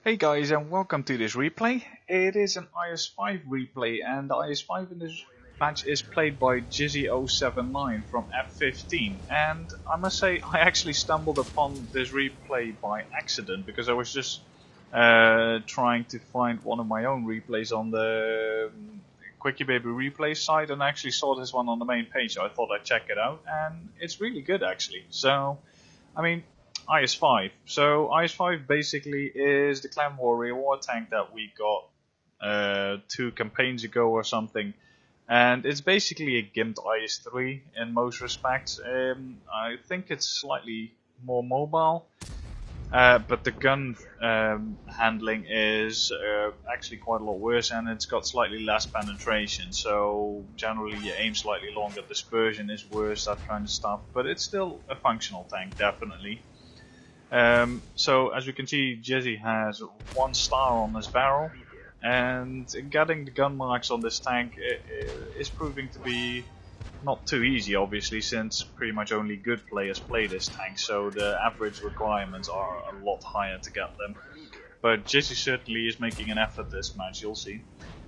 Hey guys, and welcome to this replay. It is an IS-5 replay, and the IS-5 in this match is played by jizzy079 from F15. And I must say, I actually stumbled upon this replay by accident because I was just trying to find one of my own replays on the Quickie Baby replay site, and I actually saw this one on the main page, so I thought I'd check it out, and it's really good actually. So, I mean, IS-5. So IS-5 basically is the Clan Warrior war tank that we got 2 campaigns ago or something, and it's basically a gimped IS-3 in most respects. I think it's slightly more mobile, but the gun handling is actually quite a lot worse, and it's got slightly less penetration, so generally you aim slightly longer, dispersion is worse, that kind of stuff, but it's still a functional tank, definitely. So as you can see, Jizzy has 1 star on his barrel, and getting the gun marks on this tank is proving to be not too easy, obviously, since pretty much only good players play this tank, so the average requirements are a lot higher to get them. But Jizzy certainly is making an effort this match, you'll see.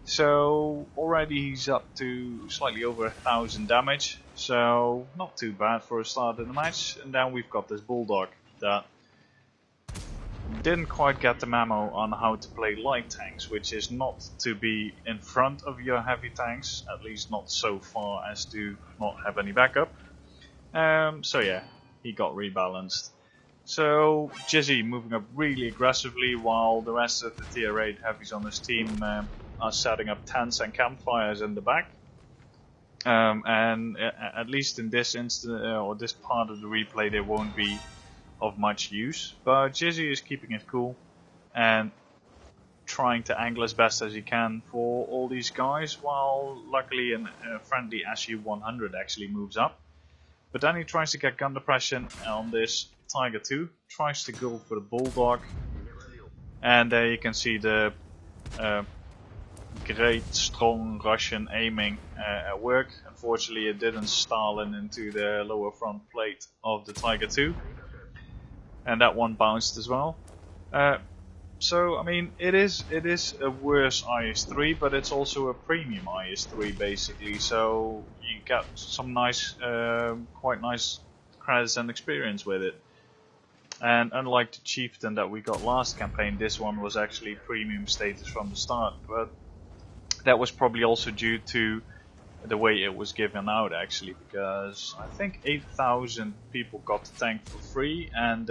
So already he's up to slightly over 1000 damage, so not too bad for a start in the match. And then we've got this Bulldog that didn't quite get the memo on how to play light tanks, which is not to be in front of your heavy tanks, at least not so far as to not have any backup. So yeah, he got rebalanced. So Jizzy moving up really aggressively, while the rest of the tier 8 heavies on his team are setting up tents and campfires in the back. And at least in this instant or this part of the replay, they won't be of much use, but Jizzy is keeping it cool and trying to angle as best as he can for all these guys, while luckily a friendly SU-100 actually moves up. But then he tries to get gun depression on this Tiger 2, tries to go for the Bulldog, and there you can see the great strong Russian aiming at work. Unfortunately it didn't stall into the lower front plate of the Tiger 2. And that one bounced as well. So I mean, it is a worse IS-3, but it's also a premium IS-3 basically. So you get some nice, quite nice credits and experience with it. And unlike the Chieftain that we got last campaign, this one was actually premium status from the start. But that was probably also due to the way it was given out actually, because I think 8,000 people got the tank for free, and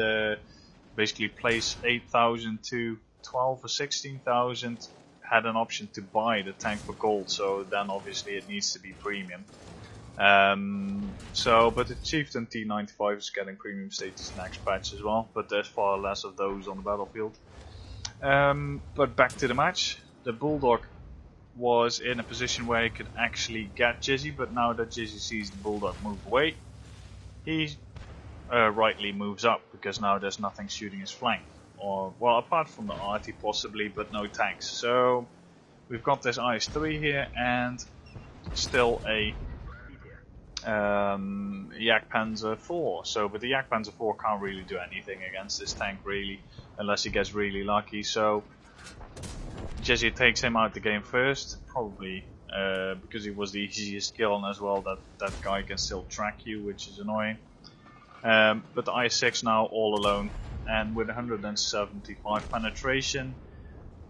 basically place 8,000 to 12 or 16,000 had an option to buy the tank for gold, so then obviously it needs to be premium. But the Chieftain T95 is getting premium status next patch as well, but there's far less of those on the battlefield. But back to the match, the Bulldog was in a position where he could actually get Jizzy, but now that Jizzy sees the Bulldog move away, he rightly moves up, because now there's nothing shooting his flank. Or, well, apart from the arty possibly, but no tanks. So we've got this IS-3 here, and still a Jagdpanzer 4. So, but the Jagdpanzer 4 can't really do anything against this tank really, unless he gets really lucky. So Jizzy takes him out the game first, probably because he was the easiest kill, and as well that guy can still track you, which is annoying. But the IS-6 now all alone, and with 175 penetration,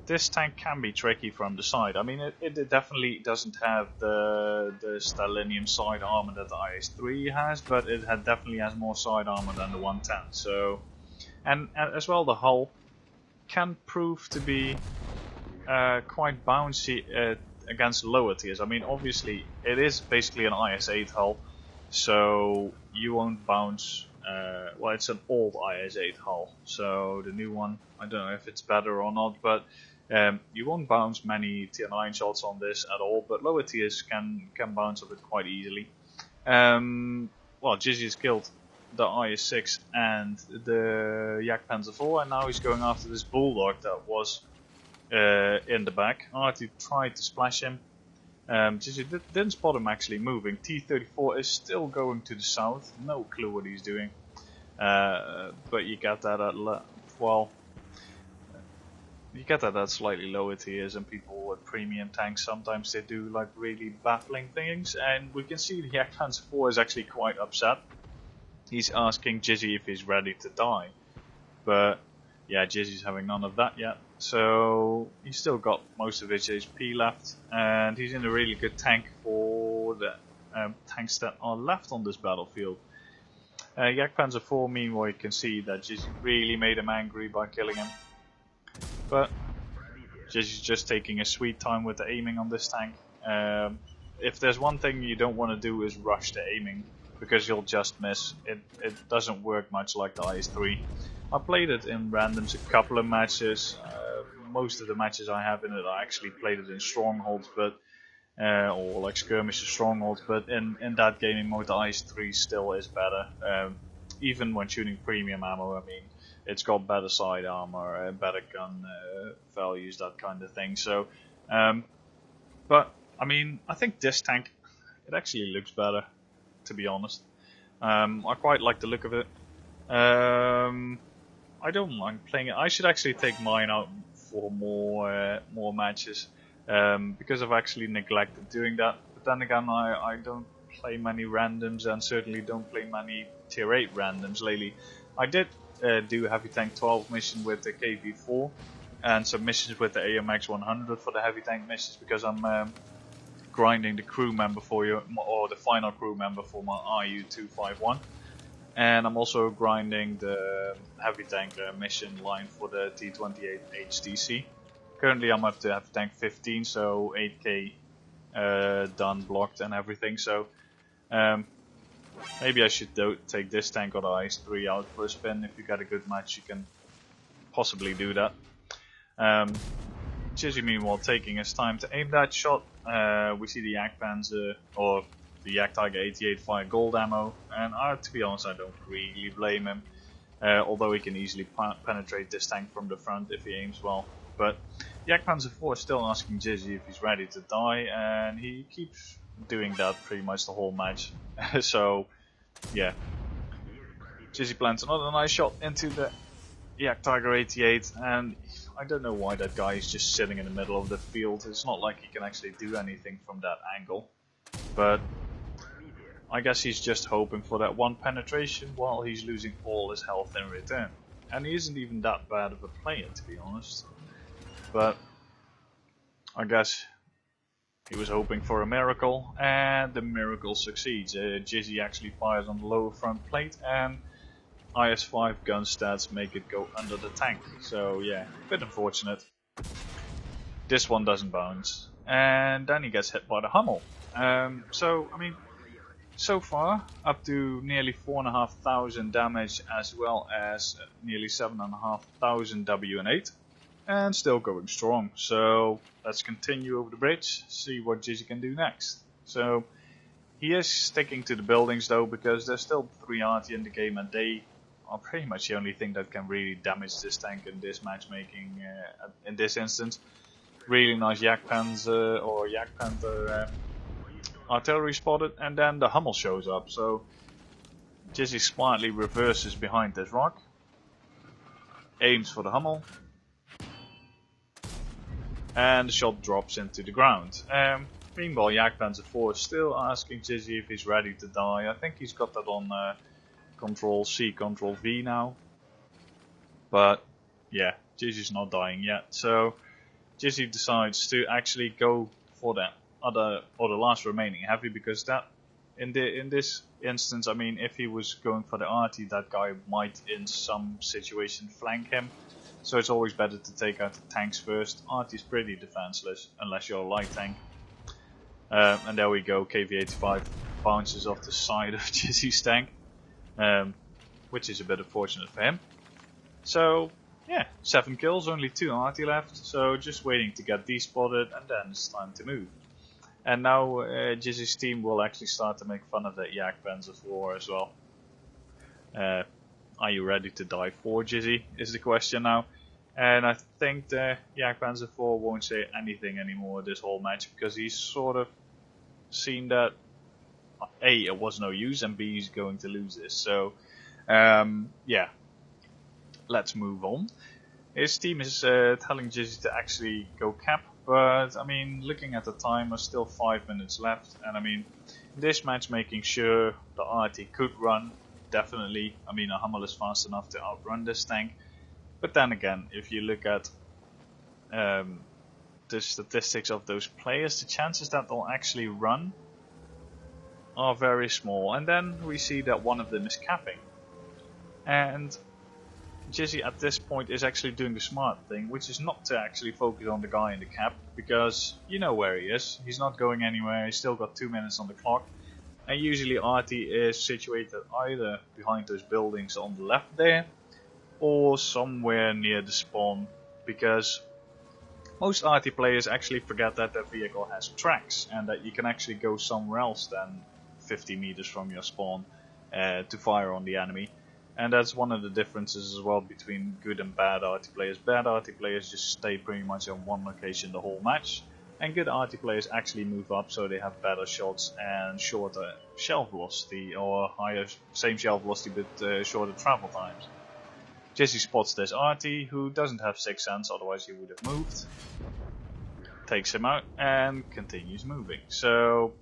this tank can be tricky from the side. I mean, it definitely doesn't have the Stalinium side armor that the IS-3 has, but it definitely has more side armor than the 110. So, and as well, the hull can prove to be quite bouncy against lower tiers. I mean, obviously it is basically an IS-8 hull, so you won't bounce. Well, it's an old IS-8 hull, so the new one, I don't know if it's better or not, but you won't bounce many tier 9 shots on this at all, but lower tiers can bounce of it quite easily. Well, Jizzy has killed the IS-6 and the Jagdpanzer 4, and now he's going after this Bulldog that was in the back. Arty tried to splash him. Jizzy didn't spot him actually moving. T-34 is still going to the south. No clue what he's doing. But you get that at well, you get that at slightly lower tiers, and people with premium tanks, sometimes they do like really baffling things, and we can see the Jagdpanzer 4 is actually quite upset. He's asking Jizzy if he's ready to die, but yeah, Jizzy's having none of that yet, so he's still got most of his HP left, and he's in a really good tank for the tanks that are left on this battlefield. Jagdpanzer 4, meanwhile, you can see that Jizzy really made him angry by killing him. But Jizzy's just taking a sweet time with the aiming on this tank. If there's one thing you don't want to do is rush the aiming, because you'll just miss. It doesn't work much like the IS-3. I played it in randoms a couple of matches. Most of the matches I have in it, I actually played it in strongholds, but or like skirmishes strongholds. But in that gaming mode, the IS-3 still is better. Even when shooting premium ammo, I mean, it's got better side armor, better gun values, that kind of thing. So, but I mean, I think this tank, it actually looks better, to be honest. I quite like the look of it. I don't mind playing it. I should actually take mine out for more matches, because I've actually neglected doing that. But then again, I don't play many randoms, and certainly don't play many tier 8 randoms lately. I did do Heavy Tank 12 mission with the KV4 and some missions with the AMX 100 for the Heavy Tank missions, because I'm grinding the crew member for you, or the final crew member for my RU-251, and I'm also grinding the Heavy Tank mission line for the T28 HTC. Currently I'm up to Heavy Tank 15, so 8k done, blocked and everything, so maybe I should take this tank or the IS-3 out for a spin. If you get a good match, you can possibly do that. Jizzy, meanwhile, taking his time to aim that shot. We see the Jagdpanzer, or the Jagdtiger 88 fire gold ammo, and to be honest, I don't really blame him. Although he can easily penetrate this tank from the front if he aims well. But Jagdpanzer 4 is still asking Jizzy if he's ready to die, and he keeps doing that pretty much the whole match. So, yeah. Jizzy plants another nice shot into the Jagdtiger 88, and I don't know why that guy is just sitting in the middle of the field. It's not like he can actually do anything from that angle. But I guess he's just hoping for that one penetration while he's losing all his health in return. And he isn't even that bad of a player, to be honest. But I guess he was hoping for a miracle, and the miracle succeeds. Jizzy actually fires on the lower front plate, and IS-5 gun stats make it go under the tank. So yeah, a bit unfortunate. This one doesn't bounce, and then he gets hit by the Hummel. So I mean, so far up to nearly 4,500 damage, as well as nearly 7,500 WN8, and still going strong. So let's continue over the bridge, see what Jizzy can do next. So he is sticking to the buildings though, because there's still 3 arty in the game, and they are pretty much the only thing that can really damage this tank in this matchmaking in this instance. Really nice Jagdpanzer or Jagdpanther artillery spotted, and then the Hummel shows up. So Jizzy smartly reverses behind this rock, aims for the Hummel, and the shot drops into the ground. Meanwhile, Jagdpanzer 4 is still asking Jizzy if he's ready to die. I think he's got that on Control C, Control V now. But yeah, Jizzy's not dying yet. So Jizzy decides to actually go for that other, or the last remaining heavy, because that in this instance, I mean, if he was going for the arty, that guy might in some situation flank him. So it's always better to take out the tanks first. Arty's pretty defenseless unless you're a light tank. And there we go, KV-85 bounces off the side of Jizzy's tank, which is a bit unfortunate for him. So yeah, 7 kills, only 2 arty left, so just waiting to get despotted, and then it's time to move. And now Jizzy's team will actually start to make fun of the Jagdpanzer 4 as well. Are you ready to die for Jizzy, is the question now. And I think the Jagdpanzer 4 won't say anything anymore this whole match, because he's sort of seen that A, it was no use, and B, he's going to lose this. So yeah, let's move on. His team is telling Jizzy to actually go cap, but I mean, looking at the time, there's still 5 minutes left, and I mean, this match making sure the RT could run, definitely. I mean, a Hummel is fast enough to outrun this tank, but then again, if you look at the statistics of those players, the chances that they'll actually run are very small, and then we see that one of them is capping, and Jizzy at this point is actually doing the smart thing, which is not to actually focus on the guy in the cap, because you know where he is. He's not going anywhere, he's still got 2 minutes on the clock. And usually RT is situated either behind those buildings on the left there, or somewhere near the spawn, because most RT players actually forget that their vehicle has tracks, and that you can actually go somewhere else than 50 meters from your spawn to fire on the enemy. And that's one of the differences as well between good and bad RT players. Bad RT players just stay pretty much on one location the whole match, and good RT players actually move up so they have better shots and shorter shell velocity, or higher, same shell velocity but shorter travel times. Jizzy spots this RT who doesn't have 6th sense, otherwise he would have moved. Takes him out and continues moving. So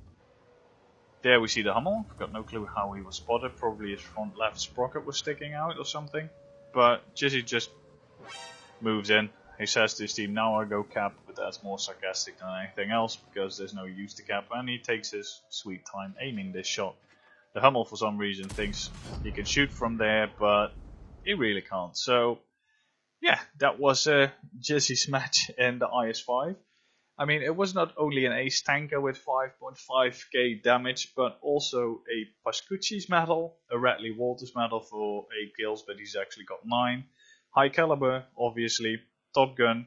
there we see the Hummel. I've got no clue how he was spotted. Probably his front left sprocket was sticking out or something. But Jizzy just moves in. He says to his team, now I go cap, but that's more sarcastic than anything else because there's no use to cap. And he takes his sweet time aiming this shot. The Hummel for some reason thinks he can shoot from there, but he really can't. So yeah, that was Jizzy's match in the IS-5. I mean, it was not only an ace tanker with 5.5k damage, but also a Pascucci's medal, a Radley Walters medal for 8 kills, but he's actually got 9. High caliber, obviously, Top Gun,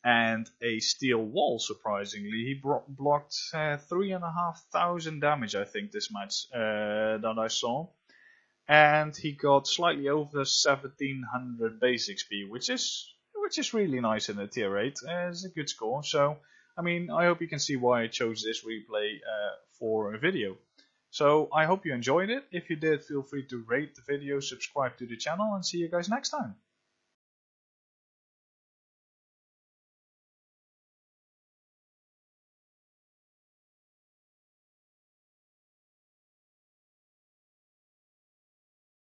and a steel wall, surprisingly. He blocked 3,500 damage, I think, this match that I saw. And he got slightly over 1,700 base XP, which is really nice in a tier 8. It's a good score, so I mean, I hope you can see why I chose this replay for a video. So I hope you enjoyed it. If you did, feel free to rate the video, subscribe to the channel, and see you guys next time.